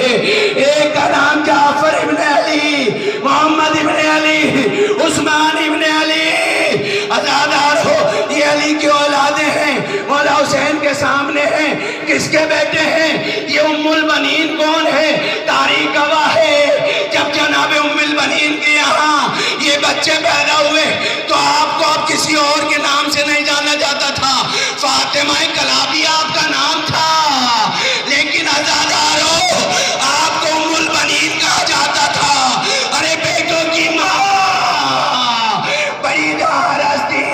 ایک کا نام جعفر ابن علی، محمد ابن علی، عثمان ابن علی، عزادار ہو یہ علی کی اولادیں ہیں، مولا حسین کے سامنے ہیں، کس کے بیٹے ہیں؟ یہ ام البنین کون ہے؟ تاریخ گواہ ہے جب جناب ام البنین کے یہاں یہ بچے پیدا ہوئے تو آپ کو اب کسی اور کے نام سے نہیں جانا جاتا تھا، فاطمہ کلابی آپ کا نام تھا، لیکن عزادارو آپ کو ام البنین کہا جاتا تھا۔ ارے بیٹوں کی ماں بڑی جہارستی،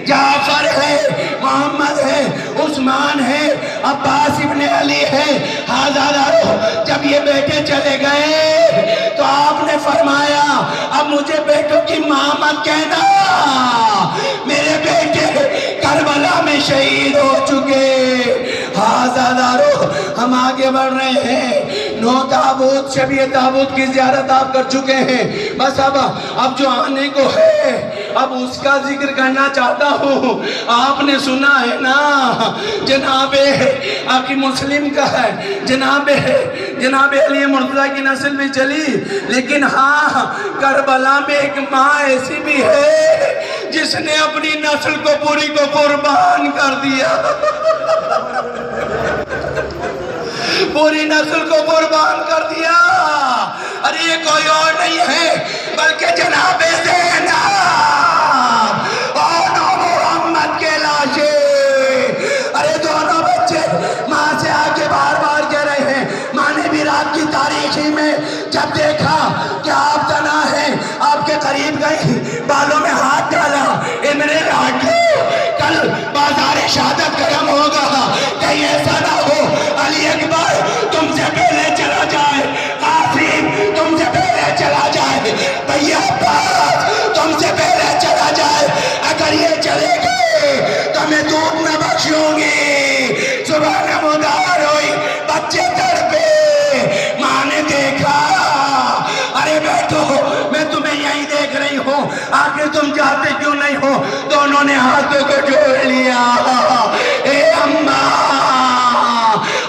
جعفر ہے، محمد ہے، عثمان ہے، عباس ابن علی ہے۔ عزادارو جب یہ بیٹے چلے گئے تو آپ نے فرمایا اب مجھے بیٹوں کی ماں مت کہنا، میرے بیٹے کربلا میں شہید ہو چکے۔ عزادارو ہم آگے بڑھ رہے ہیں، 9 تابوت شبیہ تابوت کی زیارت آپ کر چکے ہیں، بس اب جو آنے کو ہے اب اس کا ذکر کرنا چاہتا ہوں۔ آپ نے سنا ہے نا جناب آپ کی مسلم کا ہے، جناب علی مرتضیٰ کی نسل بھی چلی، لیکن ہاں کربلا میں ایک ماں ایسی بھی ہے جس نے اپنی نسل کو پوری کو قربان کر دیا، پوری نسل کو قربان کر دیا۔ ارے یہ کوئی اور نہیں ہے بلکہ جناب زینب اور محمد کے لاشیں۔ ارے دونوں بچے ماں سے آگے بار بار کہہ رہے ہیں، ماں نے بھی رات کی تاریخی میں جب دیکھا کہ آپ تنہا ہیں، آپ کے قریب گئی، بالوں میں ہاتھ ڈالا، اے میرے لاڈلے کل بازار شہادت گرم ہوگا، کہیں ایسا نہ ہو علی اکبر تم سے پہلے چلا جائے، قاسم تم سے پہلے چلا جائے، بھیا عباس تم سے پہلے چلا جائے، اگر یہ چلے گئے تو میں دودھ نہ بخشوں گی۔ زبان مدار ہوئی، بچے تڑپے، ماں نے دیکھا، ارے بیٹھو میں تمہیں یہیں دیکھ رہی ہوں، آخر تم جاتے کیوں نہیں ہو؟ دونوں نے ہاتھوں کو جوڑ لیا، اے اماں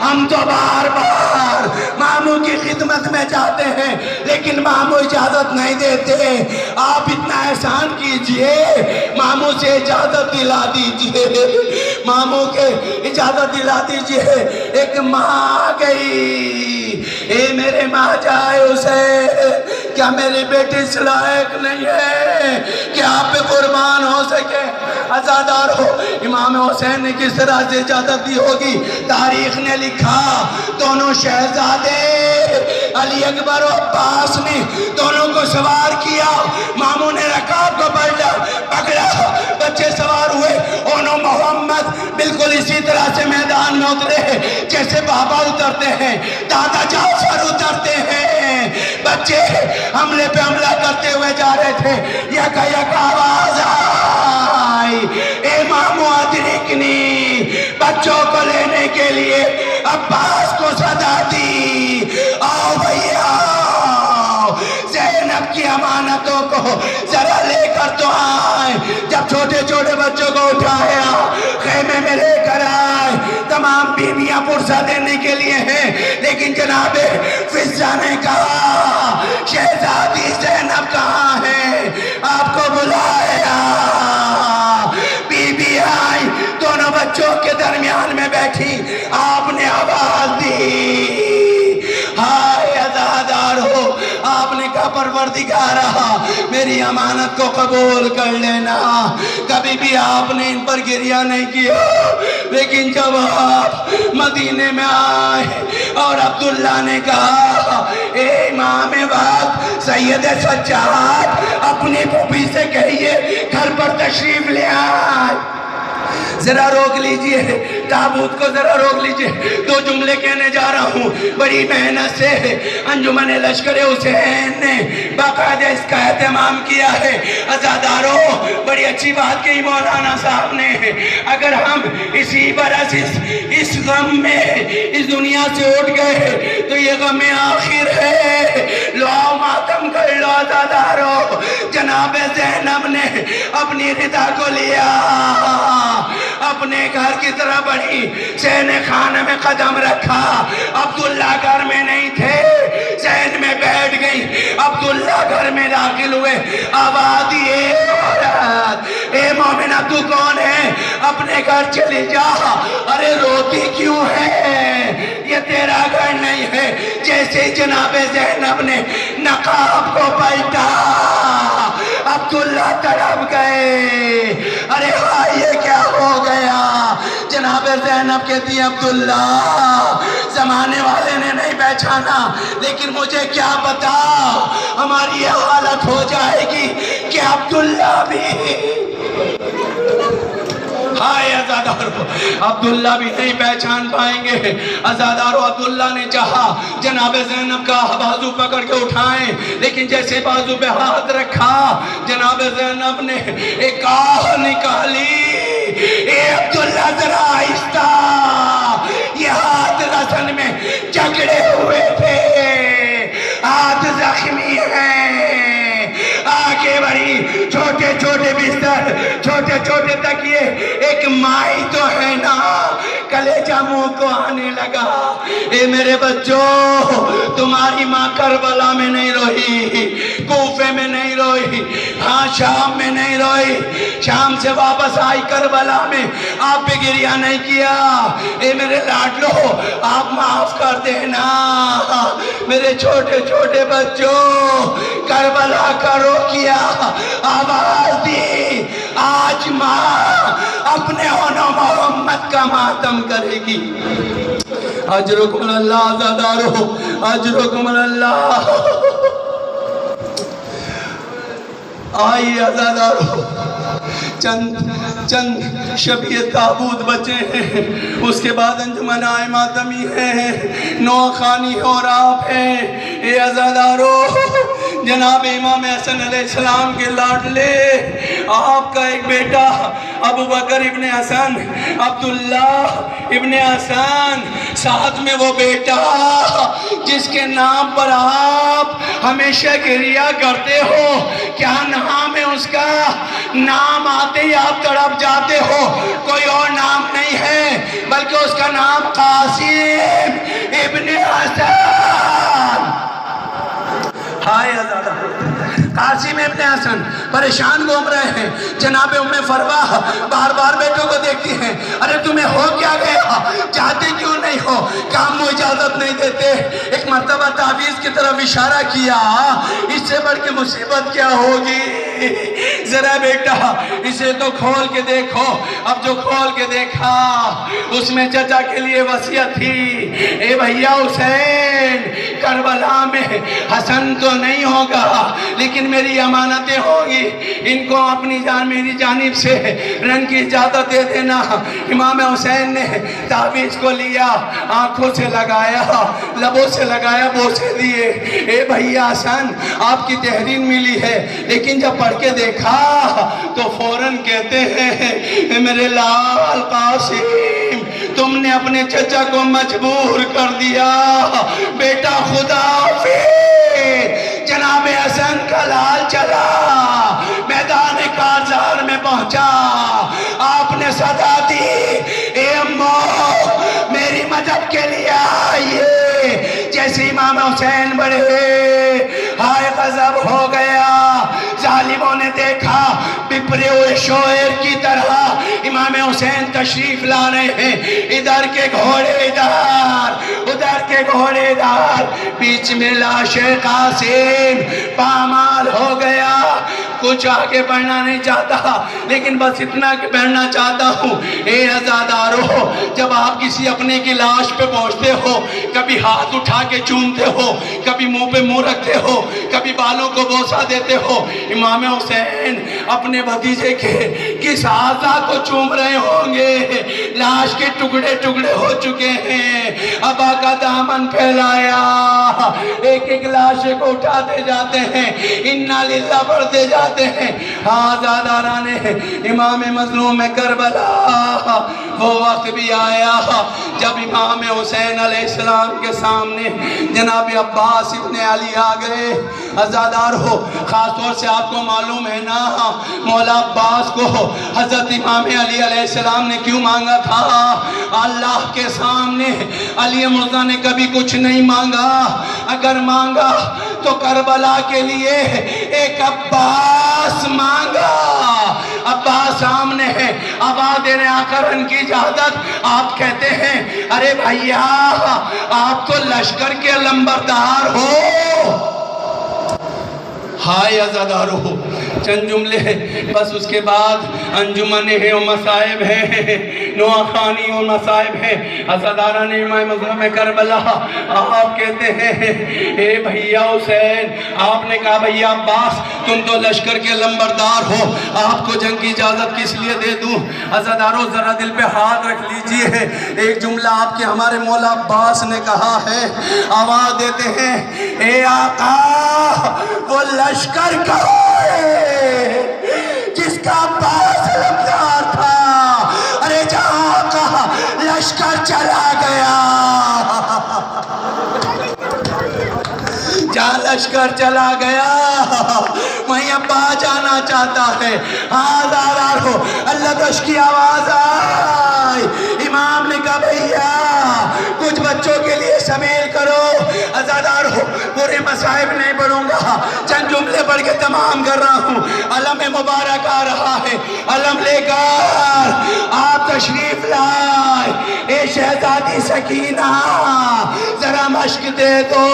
ہم تو بار بار ماموں کی خدمت میں جاتے ہیں لیکن ماموں اجازت نہیں دیتے، آپ اتنا احسان کیجئے ماموں سے اجازت دلا دیجئے، ماموں کے اجازت دلا دیجئے۔ ایک ماں گئی، اے میرے ماں جائے اسے، کیا میرے بیٹے اس لائق نہیں ہے کہ آپ پہ قربان ہو سکے؟ عزادار ہو امام حسین نے کس طرح سے اجازت دی ہوگی؟ تاریخ نے لکھا دونوں شہزادے علی اکبر و عباس نے دونوں کو سوار کیا، ماموں نے رکاب کو پکڑا، بچے سوار ہوئے، انہوں محمد بالکل اسی طرح سے میدان میں اترے جیسے بابا اترتے ہیں، دادا جعفر اترتے ہیں، بچے حملے پہ حملہ کرتے ہوئے جا رہے تھے، یک آواز آئی، اے ماموں ادرکنی، بچوں کو لینے کے لیے عباس کو صدا دی، آؤ بھیا زینب کی امانتوں کو ذرا لے کر تو آئے۔ جب چھوٹے چھوٹے بچوں کو اٹھایا خیمے میں لے کر آئے، تمام بیویاں پرسہ دینے کے لیے ہیں، لیکن جناب فضہ نے کہا شہزادی زینب کہاں ہے؟ آپ کو بلایا، بی بی آئی، دونوں بچوں کے درمیان میں بیٹھی، آپ نے آواز دی، ہائے عزادار ہو، آپ نے کہا پروردگارہ میری امانت کو قبول کر لینا۔ کبھی بھی آپ نے ان پر گریہ نہیں کیا، لیکن جب آپ مدینے میں آئے اور عبداللہ نے کہا اے امام وقت سید سجاد اپنی پھوپھی سے کہیے گھر پر تشریف لے آئے، ذرا روک لیجئے، تابوت کو ذرا روک لیجئے، 2 جملے کہنے جا رہا ہوں۔ بڑی محنت سے انجمن لشکر حسین نے باقاعدہ اس کا اہتمام کیا ہے۔ عزاداروں بڑی اچھی بات کہی مولانا صاحب نے، اگر ہم اسی برس اس غم میں اس دنیا سے اٹھ گئے تو یہ غم آخر ہے، لو ماتم کر لو عزاداروں۔ جناب زینب نے اپنی رضا کو لیا، اپنے گھر کی طرح بڑھی، سینے خانہ میں قدم رکھا، عبداللہ گھر میں میں داخل ہوئے، آواز دی اے عورت، اے مومنہ تو کون ہے؟ اپنے گھر چلی جا۔ ارے روتی کیوں ہے؟ یہ تیرا گھر نہیں ہے۔ جیسے جناب زینب نے نقاب کو پلٹا، عبداللہ تڑپ گئے۔ ارے ہاں یہ کیا ہو گیا؟ جناب زینب کہتی ہے عبداللہ زمانے والے نے نہیں پہچانا، لیکن مجھے کیا پتا ہماری یہ حالت ہو جائے گی کہ عبداللہ بھی ہائے عزادارو، عبداللہ بھی نہیں پہچان پائیں گے۔ عزادارو عبداللہ نے چاہا جناب زینب کا بازو پکڑ کے اٹھائیں، لیکن جیسے بازو پہ ہاتھ رکھا جناب زینب نے ایک آہ نکالی، اے عبداللہ ذرا آہستہ، یہ ہاتھ رسن میں جکڑے ہوئے تھے، ہاتھ زخمی ہیں، آگے بڑھی، چھوٹے چھوٹے بستر، چھوٹے چھوٹے تکیے، ایک مائی تو ہے نا، کلیجہ منہ کو آنے لگا۔ اے میرے بچوں، تمہاری ماں کربلا میں نہیں روئی، کوفے میں نہیں روئی، ہاں شام میں نہیں روئی، شام سے واپس آئی کربلا میں آپ پہ گریہ نہیں کیا۔ اے میرے لاڈلو، آپ معاف کر دینا، میرے چھوٹے چھوٹے بچوں، کربلا کا رو کیا، آواز دی، آج ماں اپنے ہونو محمد کا ماتم کرے گی۔ اجرکم اللہ عزادارو، اجرکم اللہ۔ آئی عزادارو، چند شبیہ تابوت بچے ہیں، اس کے بعد انجمن آئے ماتمی ہیں، نوح خانی اور آپ ہیں۔ اے عزادارو، جناب امام حسن علیہ السلام کے لاڈلے آپ کا ایک بیٹا ابو بکر ابن حسن، عبداللہ ابن حسن، ساتھ میں وہ بیٹا جس کے نام پر آپ ہمیشہ گریہ کرتے ہو، کیا نام ہے اس کا؟ نام آتے ہی آپ تڑپ جاتے ہو، کوئی اور نام نہیں ہے بلکہ اس کا نام قاسم ابن حسن۔ ہائے عزادہ، قاسم ابن حسن پریشان گھوم رہے ہیں۔ جناب ام فروا بار بار بیٹوں کو دیکھتی ہیں، ارے تمہیں ہو کیا گیا؟ چاہتے کیوں نہیں ہو؟ کام میں اجازت نہیں دیتے۔ ایک مرتبہ تعویذ کی طرف اشارہ کیا، اس سے بڑھ کے مصیبت کیا ہوگی؟ ذرا بیٹا اسے تو کھول کے دیکھو۔ اب جو کھول کے دیکھا اس میں چچا کے لیے وصیت تھی، اے بھیا حسین، کربلا میں حسن تو نہیں ہوگا لیکن میری امانتیں ہوگی، ان کو اپنی جان میری جانب سے رنگ کی اجازت دے دینا۔ امام حسین نے تعویذ کو لیا، آنکھوں سے لگایا، لبوں سے لگایا، بوسے دیے۔ اے بھیا حسن، آپ کی تحریر ملی ہے، لیکن جب پڑھ کے دیکھا تو فوراً کہتے ہیں میرے لال قاسم، تم نے اپنے چچا کو مجبور کر دیا، بیٹا خدا حافظ۔ جناب حسن کا لال چلا، میدان کارزار میں پہنچا، آپ نے صدا دی، اے امو میری مدد کے لیے آئیے۔ جیسے امام حسین بڑھے، ہائے غضب ہو گیا، ظالموں نے دیکھا پپرے ہوئے شوئر کی طرح امام حسین تشریف لا رہے ہیں، ادھر کے گھوڑے ادھر کے گھوڑے ادھر، بیچ میں لاش قاسم، پامال ہو گیا۔ کچھ آگے بڑھنا نہیں چاہتا لیکن بس اتنا بڑھنا چاہتا ہوں، اے عزادارو، جب آپ کسی اپنے کی لاش پہ پہنچتے ہو، کبھی ہاتھ اٹھا کے چومتے ہو، کبھی منہ پہ منہ رکھتے ہو، کبھی بالوں کو بوسہ دیتے ہو، امام حسین اپنے بھتیجے کے کس اعضاء کو چوم رہے ہوں گے؟ لاش کے ٹکڑے ٹکڑے ہو چکے ہیں، ابا کا دامن پھیلایا، ایک ایک لاش کو اٹھاتے جاتے ہیں، انا للہ پڑھتے جاتے ہیں۔ آزادارہ نے امام مظلوم کربلا، وہ وقت بھی آیا جب امام حسین علیہ السلام کے سامنے جناب عباس ابن علی آ گئے۔ عزادار ہو، خاص طور سے آپ کو معلوم ہے نا مولا عباس کو حضرت امام علی علیہ السلام نے کیوں مانگا تھا؟ اللہ کے سامنے علی مرزا نے کبھی کچھ نہیں مانگا، اگر مانگا تو کربلا کے لیے ایک عباس مانگا۔ عباس سامنے ہے، آواز دینے آ کر ان کی اجازت، آپ کہتے ہیں ارے بھائیا آپ تو لشکر کے لمبردار ہو۔ ہائے عزادارو، چند جملے بس، اس کے بعد انجمن ہیں و مصائب ہیں، نواخانی و مصائب ہیں۔ عزاداران امام مظلوم کربلا، آپ کہتے ہیں اے بھیا حسین، آپ نے کہا بھیا عباس تم تو لشکر کے لمبردار ہو، آپ کو جنگ کی اجازت کس لیے دے دوں؟ عزادارو ذرا دل پہ ہاتھ رکھ لیجئے، ایک جملہ آپ کے ہمارے مولا عباس نے کہا ہے، آواز دیتے ہیں اے آقا وہ لشکر کہاں ہے جس کا عباس علمدار تھا؟ ارے جہاں کا لشکر چلا گیا، جہاں لشکر چلا گیا وہیں عباس جانا چاہتا ہے۔ آزادار ہو، اللہ تش کی آواز آئی، امام نے کہا بھیا کچھ بچوں کے لیے شامل کرو۔ عزادار ہو، پورے مصائب نہیں پڑھوں گا، چند جملے پڑھ کے تمام کر رہا ہوں۔ علم مبارک آ رہا ہے، علم لے کر آپ تشریف لائے۔ اے شہزادی سکینہ ذرا مشق دے دو،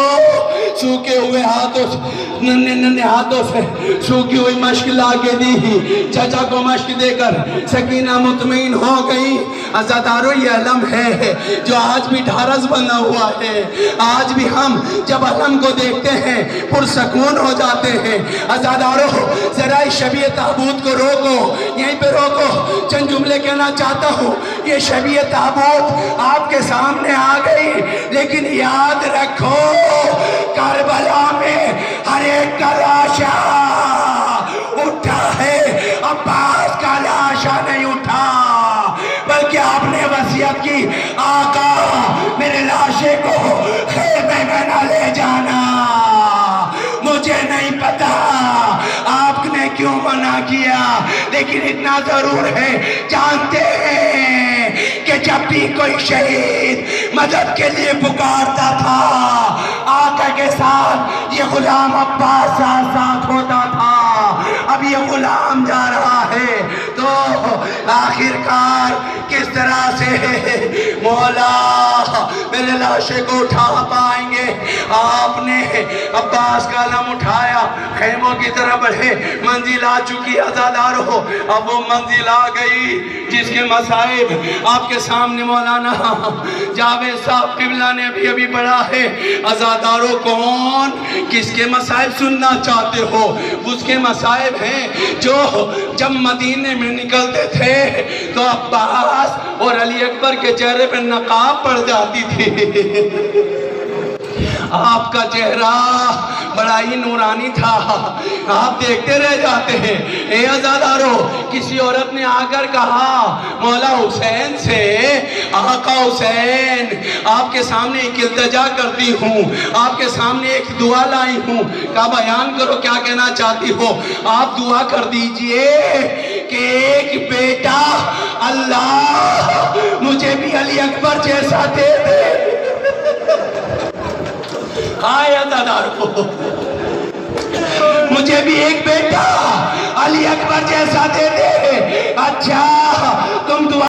سوکے ہوئے ہاتھوں ننھے ہاتھوں سے سوکھی ہوئی مشق لا کے دی، چچا کو مشق دے کر سکینہ مطمئن ہو گئی۔ عزادارو یہ علم ہے جو آج بھی ڈھارس بنا ہوا ہے، آج بھی ہم جب علم کو دیکھتے ہیں پرسکون ہو جاتے ہیں۔ عزادارو ذرا اس شبیہ تابوت کو روکو، یہیں پہ روکو، چند جملے کہنا چاہتا ہوں۔ یہ شبیہ تابوت آپ کے سامنے آ گئی، لیکن یاد رکھو کربلا میں ہر ایک کا لاشا اٹھا ہے، عباس کا لاشا نہیں اٹھا، بلکہ آپ نے وصیت کی آقا میرے لاشے کو خیمے میں نہ لے جانا۔ مجھے نہیں پتا آپ نے کیوں منع کیا، لیکن اتنا ضرور ہے جانتے ہیں کہ جب بھی کوئی شہید مدد کے لیے پکارتا تھا آقا کے ساتھ یہ غلام عباس ساتھ ہوتا تھا۔ اب یہ غلام جا رہا ہے تو آخرکار کس طرح سے مولا میرے لاشے کو اٹھا پائیں گے؟ آپ نے عباس کا علم اٹھایا، خیموں کی طرح بڑھے، منزل آ چکی عزادار ہو، اب وہ منزل آ گئی جس کے مصائب آپ کے سامنے مولانا جاوید صاحب قبلہ نے ابھی پڑھا ہے۔ عزاداروں کون کس کے مصائب سننا چاہتے ہو؟ اس کے مصائب ہیں جو جب مدینے میں نکلتے تھے تو عباس اور علی اکبر کے چہرے پہ نقاب پڑ جاتی تھی۔ آپ کا چہرہ بڑا ہی نورانی تھا، آپ دیکھتے رہ جاتے ہیں۔ اے عزادارو، کسی عورت نے آ کر کہا مولا حسین سے آقا حسین آپ کے سامنے ایک التجا کرتی ہوں، آپ کے سامنے ایک دعا لائی ہوں، کہا بیان کرو کیا کہنا چاہتی ہو؟ آپ دعا کر دیجئے کہ ایک بیٹا اللہ مجھے بھی علی اکبر جیسا دے دے۔ آئے عزادار کو مجھے بھی ایک بیٹا علی اکبر جیسا دے دے۔ اچھا تم دعا